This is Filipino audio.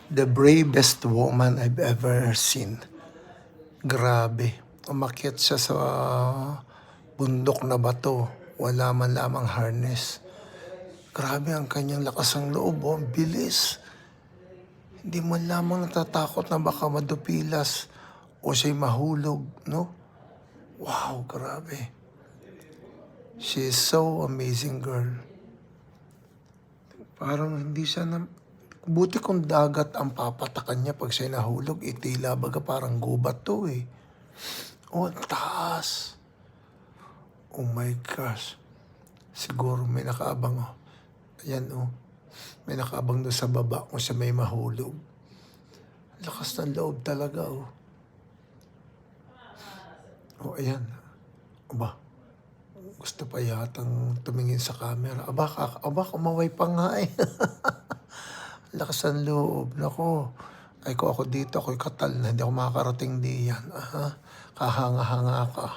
The bravest woman I've ever seen. Grabe. Umakyat siya sa bundok na bato. Wala man lamang harness. Grabe ang kanyang lakas ng loob. Oh. Ang bilis. Hindi man lamang natatakot na baka madupilas o siya'y mahulog. No? Wow, grabe. She is so amazing girl. Parang hindi siya na... Buti kung dagat ang papatakan niya pag siya nahulog, itila baga parang gubat to eh. Oh, ang taas. Oh my gosh. Siguro may nakaabang oh. Ayan oh. May nakaabang doon sa baba kung siya may mahulog. Lakas ng loob talaga oh. Oh, ayan. Aba. Gusto pa yatang tumingin sa camera. Aba, kumaway pa nga eh. Lakas ng loob. Nako. Ay ko ako dito, ako'y katal na. Hindi ako makakarating diyan. Kahanga-hanga ka.